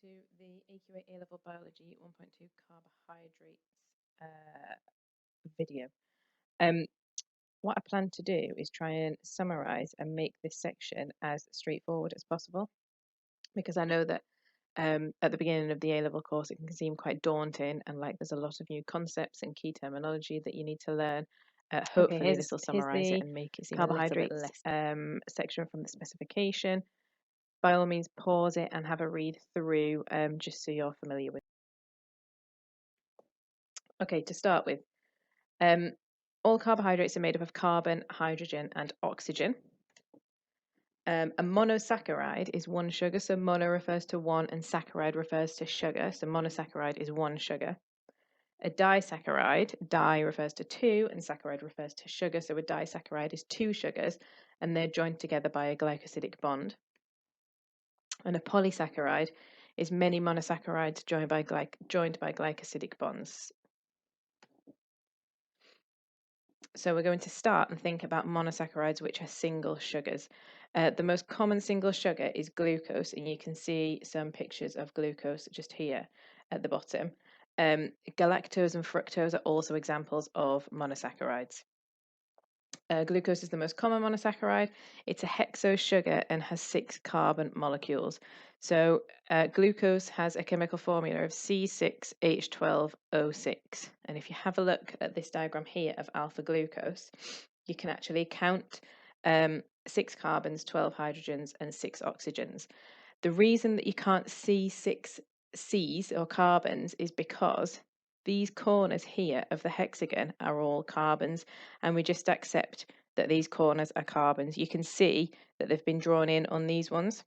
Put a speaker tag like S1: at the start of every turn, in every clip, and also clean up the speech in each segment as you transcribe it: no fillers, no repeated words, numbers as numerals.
S1: to the AQA A-Level Biology 1.2 Carbohydrates video. What I plan to do is try and summarize and make this section as straightforward as possible, because I know that at the beginning of the A-Level course it can seem quite daunting and like there's a lot of new concepts and key terminology that you need to learn. Hopefully this will summarize it and make it seem a little bit less section from the specification. By all means, pause it and have a read through just so you're familiar with it. Okay, to start with, all carbohydrates are made up of carbon, hydrogen, and oxygen. A monosaccharide is one sugar, so mono refers to one and saccharide refers to sugar, so monosaccharide is one sugar. A disaccharide, di refers to two and saccharide refers to sugar, so a disaccharide is two sugars and they're joined together by a glycosidic bond. And a polysaccharide is many monosaccharides joined by glycosidic bonds. So we're going to start and think about monosaccharides, which are single sugars. The most common single sugar is glucose, and you can see some pictures of glucose just here at the bottom. Galactose and fructose are also examples of monosaccharides. Glucose is the most common monosaccharide. It's a hexose sugar and has 6 carbon molecules. So glucose has a chemical formula of C6H12O6. And if you have a look at this diagram here of alpha glucose, you can actually count 6 carbons, 12 hydrogens, and 6 oxygens. The reason that you can't see 6 C's or carbons is because these corners here of the hexagon are all carbons, and we just accept that these corners are carbons. You can see that they've been drawn in on these ones.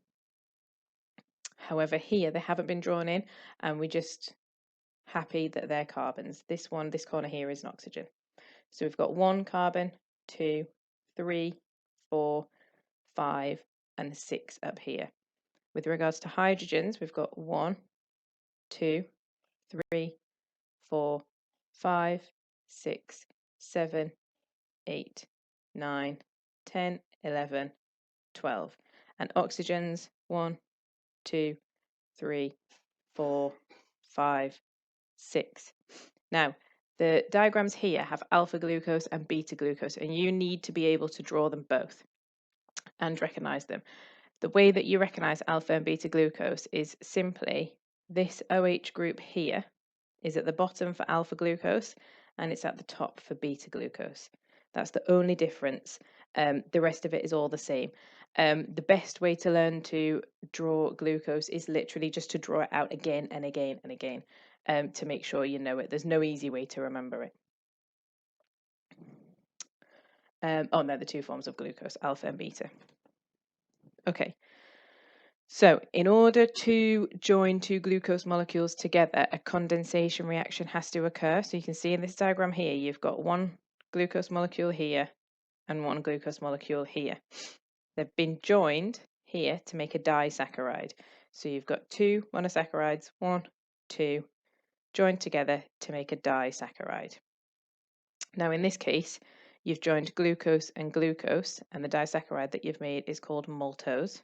S1: However, here they haven't been drawn in, and we're just happy that they're carbons. This corner here is an oxygen. So we've got 1 carbon, 2, 3, 4, 5, and 6 up here. With regards to hydrogens, we've got 1, 2, 3, 4, 5, 6, 7, 8, 9, 10, 11, 12. And oxygens, 1, 2, 3, 4, 5, 6. Now, the diagrams here have alpha glucose and beta glucose, and you need to be able to draw them both and recognize them. The way that you recognize alpha and beta glucose is simply this OH group here is at the bottom for alpha glucose and it's at the top for beta glucose. That's the only difference. The rest of it is all the same. The best way to learn to draw glucose is literally just to draw it out again and again and again to make sure you know it. There's no easy way to remember it. Oh no, the two forms of glucose, alpha and beta. Okay. So in order to join 2 glucose molecules together, a condensation reaction has to occur. So you can see in this diagram here, you've got 1 glucose molecule here and 1 glucose molecule here. They've been joined here to make a disaccharide. So you've got 2 monosaccharides, 1, 2, joined together to make a disaccharide. Now in this case, you've joined glucose and glucose, and the disaccharide that you've made is called maltose.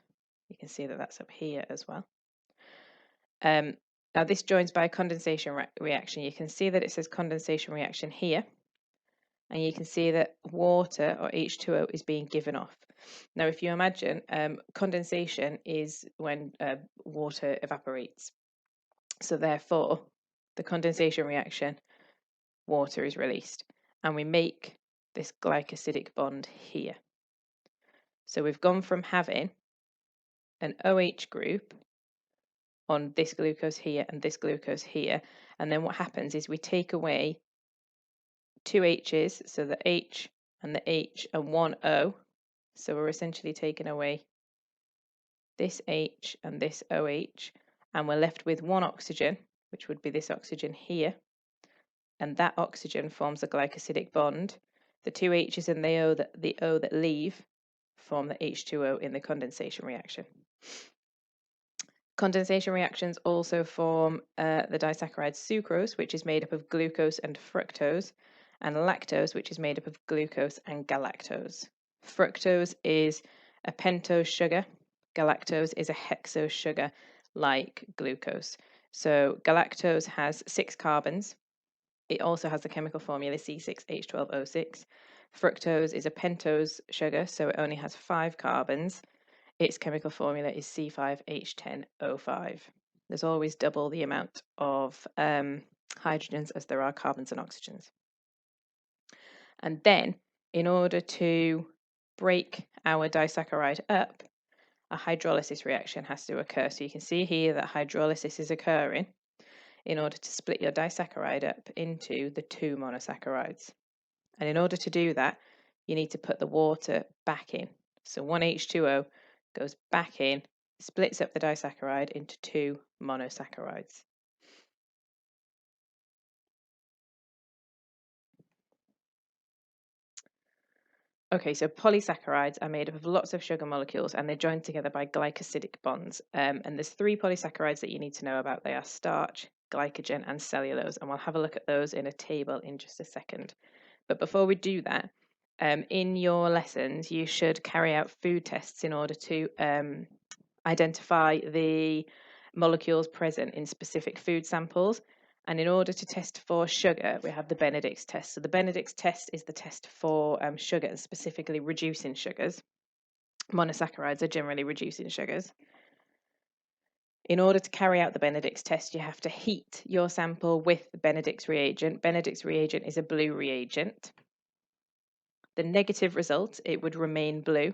S1: You can see that that's up here as well. Now this joins by a condensation reaction. You can see that it says condensation reaction here, and you can see that water or H2O is being given off. Now if you imagine, condensation is when water evaporates. So therefore, the condensation reaction, water is released, and we make this glycosidic bond here. So we've gone from having an OH group on this glucose here and this glucose here, and then what happens is we take away 2 H's, so the H and the H and 1 O, so we're essentially taking away this H and this OH, and we're left with 1 oxygen, which would be this oxygen here, and that oxygen forms a glycosidic bond. The 2 H's and the O that leave form the H2O in the condensation reaction. Condensation reactions also form the disaccharide sucrose, which is made up of glucose and fructose, and lactose, which is made up of glucose and galactose. Fructose is a pentose sugar, galactose is a hexose sugar, like glucose. So galactose has 6 carbons. It also has the chemical formula C6H12O6. Fructose is a pentose sugar, so it only has 5 carbons. Its chemical formula is C5H10O5. There's always double the amount of hydrogens as there are carbons and oxygens. And then, in order to break our disaccharide up, a hydrolysis reaction has to occur. So you can see here that hydrolysis is occurring in order to split your disaccharide up into the 2 monosaccharides. And in order to do that, you need to put the water back in. So 1H2O goes back in, splits up the disaccharide into 2 monosaccharides. Okay, so polysaccharides are made up of lots of sugar molecules and they're joined together by glycosidic bonds. And there's 3 polysaccharides that you need to know about. They are starch, glycogen, and cellulose. And we'll have a look at those in a table in just a second. But before we do that, in your lessons, you should carry out food tests in order to identify the molecules present in specific food samples. And in order to test for sugar, we have the Benedict's test. So the Benedict's test is the test for sugar and specifically reducing sugars. Monosaccharides are generally reducing sugars. In order to carry out the Benedict's test, you have to heat your sample with the Benedict's reagent. Benedict's reagent is a blue reagent. The negative result, it would remain blue.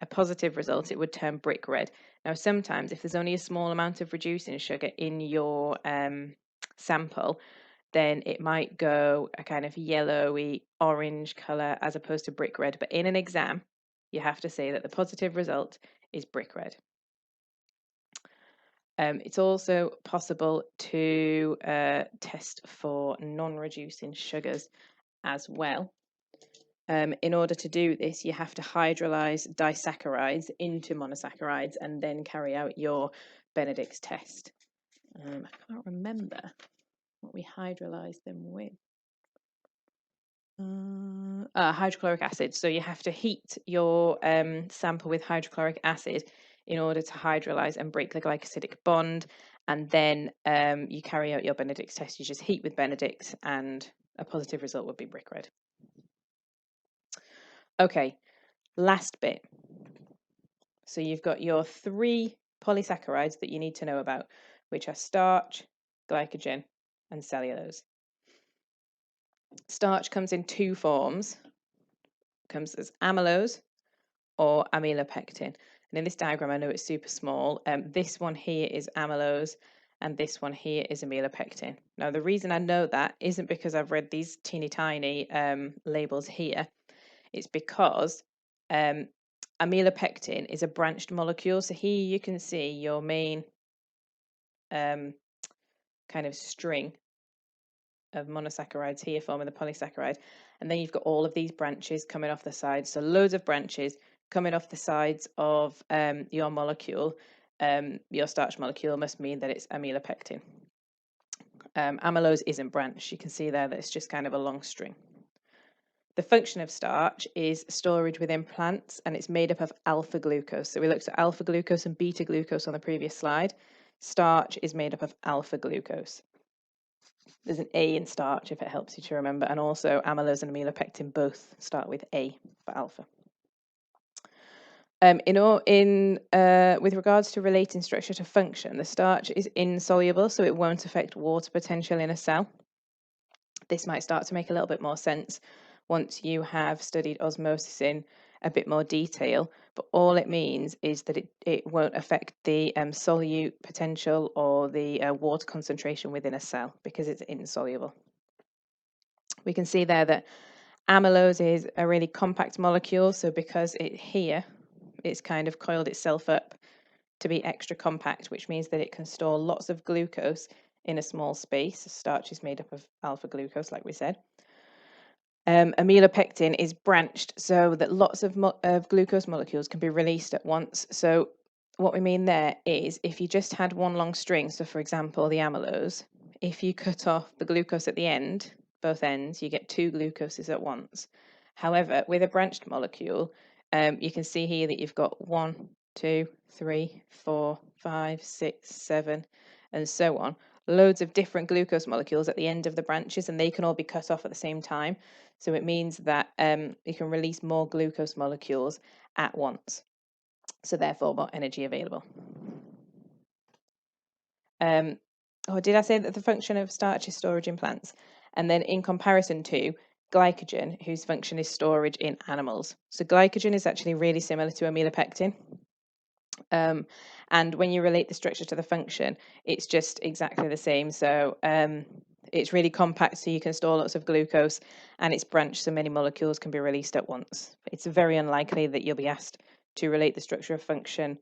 S1: A positive result, it would turn brick red. Now, sometimes if there's only a small amount of reducing sugar in your sample, then it might go a kind of yellowy orange colour as opposed to brick red. But in an exam, you have to say that the positive result is brick red. It's also possible to test for non-reducing sugars as well. In order to do this, you have to hydrolyze disaccharides into monosaccharides and then carry out your Benedict's test. I can't remember what we hydrolyzed them with. Hydrochloric acid. So you have to heat your sample with hydrochloric acid in order to hydrolyze and break the glycosidic bond. And then you carry out your Benedict's test. You just heat with Benedict and a positive result would be brick red. Okay, last bit. So you've got your 3 polysaccharides that you need to know about, which are starch, glycogen, and cellulose. Starch comes in 2 forms. It comes as amylose or amylopectin. And in this diagram, I know it's super small. This one here is amylose, and this one here is amylopectin. Now, the reason I know that isn't because I've read these teeny tiny labels here. It's because amylopectin is a branched molecule. So here you can see your main kind of string of monosaccharides here forming the polysaccharide. And then you've got all of these branches coming off the sides. So loads of branches coming off the sides of your molecule. Your starch molecule must mean that it's amylopectin. Amylose isn't branched. You can see there that it's just kind of a long string. The function of starch is storage within plants, and it's made up of alpha glucose. So we looked at alpha glucose and beta glucose on the previous slide. Starch is made up of alpha glucose. There's an A in starch, if it helps you to remember, and also amylose and amylopectin both start with A for alpha. With regards to relating structure to function, the starch is insoluble, so it won't affect water potential in a cell. This might start to make a little bit more sense once you have studied osmosis in a bit more detail, but all it means is that it won't affect the solute potential or the water concentration within a cell because it's insoluble. We can see there that amylose is a really compact molecule, so because it's kind of coiled itself up to be extra compact, which means that it can store lots of glucose in a small space. Starch is made up of alpha glucose, like we said. Amylopectin is branched so that lots of glucose molecules can be released at once. So what we mean there is if you just had one long string, so for example, the amylose, if you cut off the glucose at the end, both ends, you get 2 glucoses at once. However, with a branched molecule, you can see here that you've got 1 2, 3, 4, 5, 6, 7, and so on. Loads of different glucose molecules at the end of the branches, and they can all be cut off at the same time. So it means that you can release more glucose molecules at once. So therefore, more energy available. Did I say that the function of starch is storage in plants? And then in comparison to glycogen, whose function is storage in animals. So glycogen is actually really similar to amylopectin. And when you relate the structure to the function, it's just exactly the same. So it's really compact, so you can store lots of glucose, and it's branched, so many molecules can be released at once. It's very unlikely that you'll be asked to relate the structure to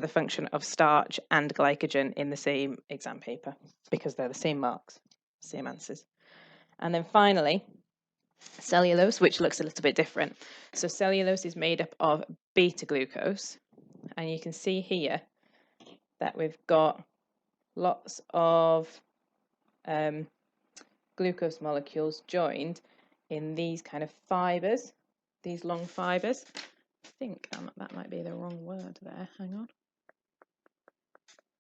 S1: the function of starch and glycogen in the same exam paper, because they're the same marks, same answers. And then finally, cellulose, which looks a little bit different. So cellulose is made up of beta glucose, and you can see here that we've got lots of glucose molecules joined in these kind of fibers, these long fibers. I think that might be the wrong word there. Hang on.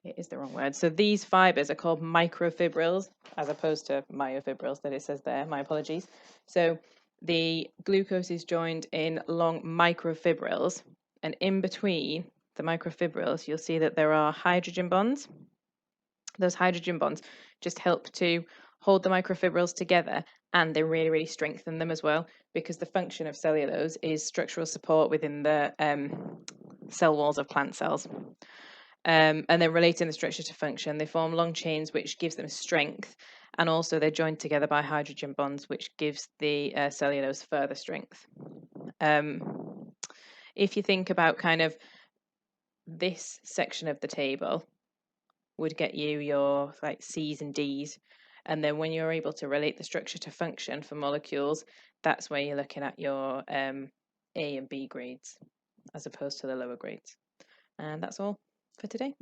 S1: It is the wrong word. So these fibers are called microfibrils, as opposed to myofibrils that it says there. My apologies. So the glucose is joined in long microfibrils, and in between the microfibrils, you'll see that there are hydrogen bonds. Those hydrogen bonds just help to hold the microfibrils together, and they really, really strengthen them as well, because the function of cellulose is structural support within the cell walls of plant cells. And then relating the structure to function, they form long chains, which gives them strength, and also they're joined together by hydrogen bonds, which gives the cellulose further strength. If you think about kind of this section of the table, would get you your like C's and D's, and then when you're able to relate the structure to function for molecules, that's where you're looking at your A and B grades, as opposed to the lower grades. And that's all for today.